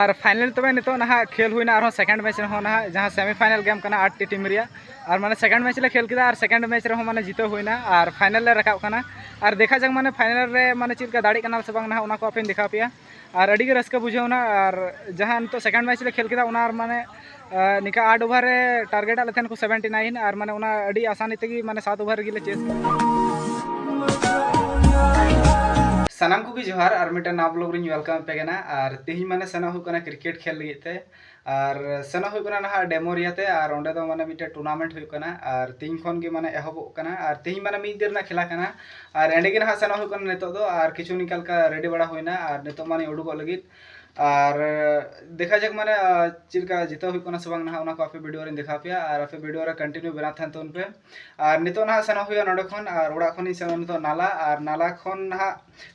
और फाइनल तब नित ना खेल होना और सेकेंड मैच ना जहाँ सेमीफाइनल गेम करना 8 टी टीम और माने सेकेंड मैच ले खेल किया और सेकेंड मैच रहो माने जीतो होना और फाइनल ले रखा करना और देखा जाए माने फाइनल रे माने चीका दाड़ी करना से बांग ना को आपे दिखा पे और अड़ी के रस्का बुझावना और जहाँ नित सेकेंड मैच ले खेल किया माने निका 8 ओवर रे टारगेट आले थेन को 79 और माने उना अड़ी आसानी तेगी माने 7 ओवर गिले चेस सनाम को जोहार और मिट्टे ना ब्लॉग रिंग वेलकम पेगना और तेही माने सना हुकना क्रिकेट खेल लगते और सना हुकना ना डेमोरियाते और ओंडे दो माने मिट्टे टूर्नामेंट हुकना और तीन खन के माने एहबोग कना और तेही माने मिद दिन ना खेला कना और एंडे के ना सना हुकना नितो दो और किछु निकल का रेडी बड़ा होइना और नितो माने उडुगो लगित और देखा जाक माने चिलका जितो हुकना से बांग ना को आपे वीडियो रे देखा पे और आपे वीडियो रे कंटिन्यू बना थान तुन पे और नितो ना सना हुया नडे खन और ओडा खन से नितो नाला और नाला खन ना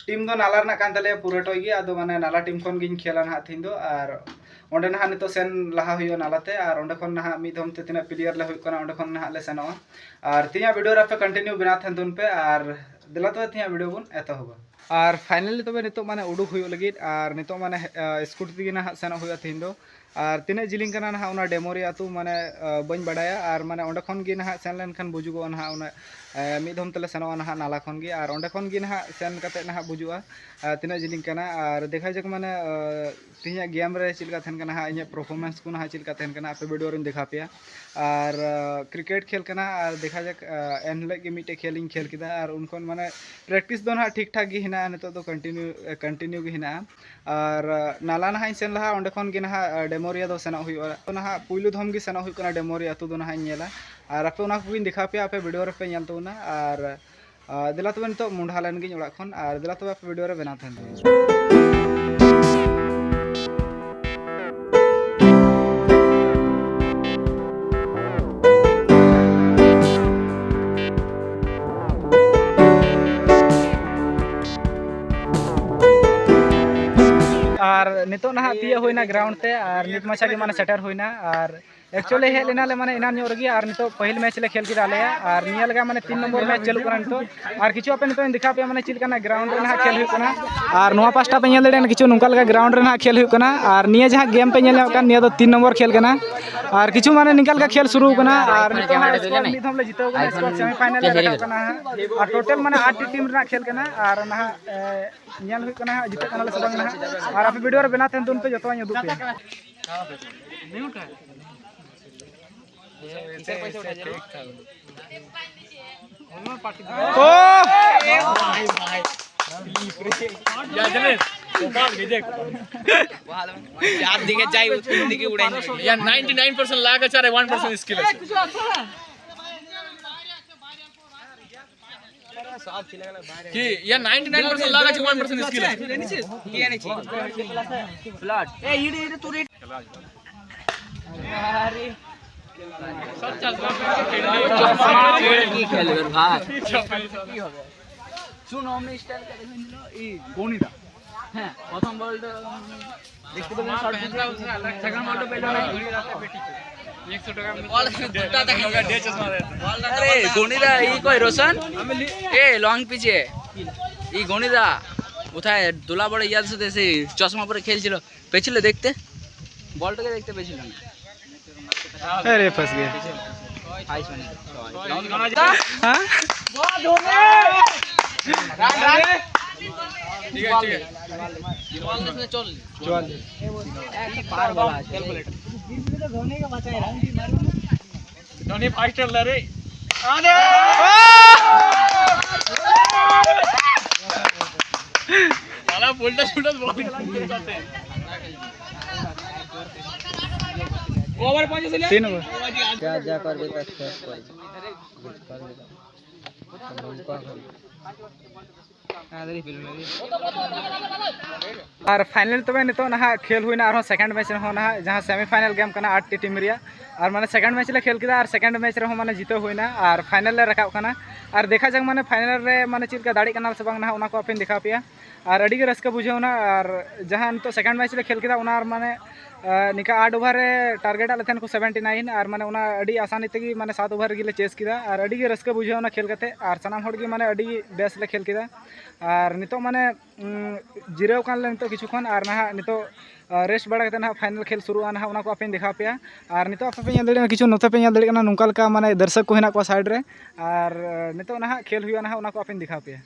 टीम दो नाला रना कान तले पूरा टोगी आदो माने नाला टीम खन गिन खेला ना थिन दो और ओंडे ना नितो सेन लहा हुयो नालाते और ओंडे खन ना मी धम ते तिना प्लेयर ले हुय कना ओंडे खन ना ले सेनो और तिया वीडियो रे आपे कंटिन्यू बना थान तुन पे और दिला तो तिया वीडियो बुन एतो होबा और फाइनली तब नितो माने उडुक हुयो लगित और नितो माने स्कूटी तिगी ना सेनो हुयो थिन दो और तीना जिलिंग कना ना उना डेमोरिया तू माने बन बडाया और माने ओंडे खन गी ना सेन लेन खान बुजुगो ना उना मिधम तले सेनो ना नाला खन गी और ओंडे खन गी ना सेन कते ना बुजुआ तीना जिलिंग कना और देखा जक माने तिया गेम रे चिलका थेन कना इने परफॉर्मेंस को ना चिलका थेन कना आपे वीडियो रे देखा पेया और क्रिकेट खेल कना और देखा जक एनले के मिटे खेलिंग खेल किदा और उनकोन माने प्रैक्टिस दो ना ठीक ठाक गी हिना नितो दो कंटिन्यू गी हिना और नाला ना सेन लहा ओंडे खन गी ना डेमोरिया दो सेना हुई और ना पुइलु धम गी सेना हुई कना डेमोरिया तो दो ना नेला और आपे उना को दिखा पे आपे वीडियो रे पे नेल तो ना और दिला तो नितो मुंडा लेन गी ओड़ा खन और दिला तो आपे वीडियो रे बना थन और नितो ना तिया होइना ग्राउंड ते और नित माछा के माने सेटर होइना और एक्चुअली हे लेना ले माने इना न्यो रगी और नितो पहिल मैच ले खेल किदा ले और निया लगा माने 3 नंबर मैच चलु करा नितो और किछु आपे नितो दिखा पे माने चिल कना ग्राउंड रे ना खेल हुई कना और नोआ पास्टा पे नेल देन किछु नुंका लगा ग्राउंड रे ना खेल हुई कना और निया जहां गेम पे नेल का निया दो 3 नंबर खेल कना और किछु माने निकल का खेल शुरू कना और नितो स्क्वाड निधम ले जितो कना स्क्वाड सेमीफाइनल ले रखा कना और टोटल माने 8 टीम रे खेल कना और ना नेल हुई कना जितो कना ले सबंग ना और आपे वीडियो रे बना थन तुन पे जतो उदुक पे यार दिखे जाए उसको दिखे उड़ाएंगे यार 99% लागा चाहे 1% स्किल है कि यार 99% लागा चाहे 1% स्किल है किया नहीं चाहिए फ्लड ए इडे तू रेट अरे सब चल की खेल भाई की হবে শুন আমি স্টাইল করে দিলো এই গণিতা হ্যাঁ প্রথম বলটা দেখতে পেলেন শর্ট সেকেন্ড বলটা পেলো না গণিতাতে পেটিছে 100 টাকা বল দুটা দেখা ডে চশমা আরে গণিতা এই কই রোশন এ লং পিছে এই গণিতা কোথায় দোলা বড় ইয়ার সাথে এসে চশমা পরে খেলছিল পেছিল দেখতে বলটাকে দেখতে পেছিল না अरे फंस गए हाय सोनी हां बहुत हो गए ठीक है बॉल में चल एक पार वाला कैलकुलेटर तो धोनी का बचाए धोनी फास्टर ले रे अरे साला बोल्टा शूटर बहुत करते हैं ओवर पहुंचे से ले 3 ओवर क्या जा कर देता है और फाइनल तब नितो ना खेल होना और सेकेंड मैच ना जहाँ सेमीफाइनल गेम करना 8 टी टीम और माने सेकेंड मैच ले खेल किया और सेकेंड मैच रे माने जीतो होना और फाइनल ले रखा कना और देखा जाक माने फाइनल रे माने चिलका दाड़ी कना से बांग ना उना को आपे दिखा पेया और अड़ी के रस्का बुझावना और जहाँ नितो सेकेंड मैच ले खेल किया उना माने निका 8 ओवर रे टारगेट आले थेन को 79 और माने उना अड़ी आसानी तेगी माने 7 ओवर गिले चेस किदा और अड़ी के रस्का बुझावना खेल कते और सनाम हड़ गे माने अड़ी बेस ले खेल किदा और नितो माने जिराव कान ले नितो किछु खन और ना नितो रेस्ट बड़ा करते ना फाइनल खेल शुरू ना उना को आपे दिखा पे और नितो आपे पे दे किछु नोते पे दे नौका लका माने दर्शक को हेना को साइड रे और नितो ना खेल हुआ ना उना को आपे दिखा पे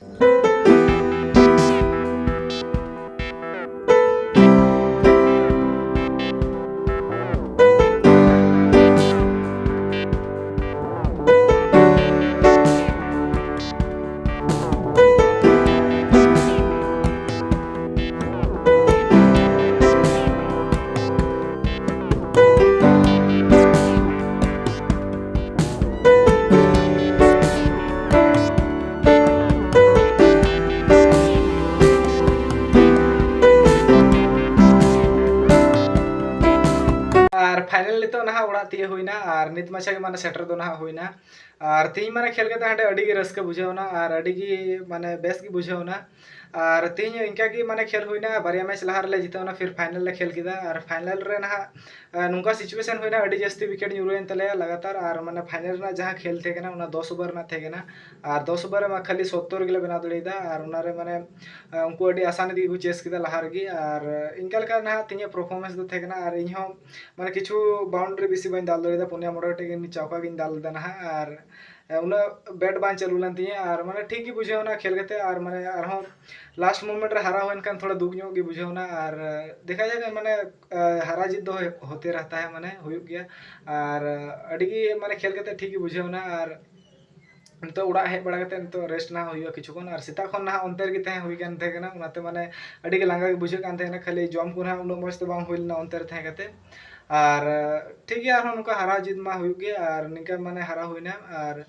और फाइनल नितो ना ओड़ा तिये हुईना और नित माछा के माने सेटर दो ना हुईना और तीन माने खेल के हांडे अड़ी रस्क बुझावना और अड़ी माने बेस की बुझावना और तीन इनका की माने खेल हुईना बारिया मैच लहार ले जितावना फिर फाइनल ले खेल किदा और फाइनल रे ना नुका सिचुएशन हुईना अड़ी जस्ती विकेट न्यूरुएन तले लगातार और माने फाइनल ना जहां खेल थे ना 10 ओवर ना थे ना और 10 ओवर में खाली 70 गिले बना दड़ेदा और उनारे माने उनको अड़ी आसान दी चेस किदा लहार गी और इनका लका ना तिने परफॉर्मेंस दो थे ना और इनहो माने किछु बाउंड्री बेसी बन दाल दड़ेदा पुनिया मोड़टे गिन चौका गिन दाल देना और उन बैट बान चलू लन तीन और माने ठीक ही बुझेवना खेल करते और माने आरहों लास्ट मोमेंट रे हरा होन थोड़ा दुख ᱧᱚᱜ गी बुझेवना और देखा जाए माने हारा जीत दो होते रहता है माने हुयुग गया और अड़ी माने खेल करते ठीक ही बुझेवना और तो उड़ा हेज बड़ा करते तो रेस्ट ना हुआ किछुकन और सीता खन ना अंतर की तहे हुई कान थे ना उनाते माने अड़ी के लांगा बुझे कान थे ना खाली जम को ना उन मस्त बांग होइल ना अंतर थे करते और ठीक है और नुका हरा जीत मा हुई गया और निका माने हरा हुईना और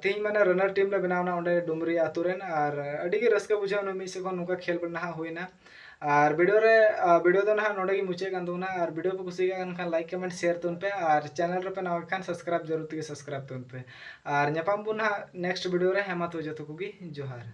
तीन माने रनर टीम ले बनावना ओंडे डुमरी आतुरेन और अड़ी के रस्का बुझावना मिस से नुका खेल बना हुईना और वीडियो तो ना नोडे की मुचे कान दोना और वीडियो पे कुसी का लाइक कमेंट शेयर तुन पे और चैनल रे पे ना खान सब्सक्राइब जरूर ती सब्सक्राइब तुन पे और नेपाम बुना नेक्स्ट वीडियो रे हेमा तो जतो कुगी जोहार।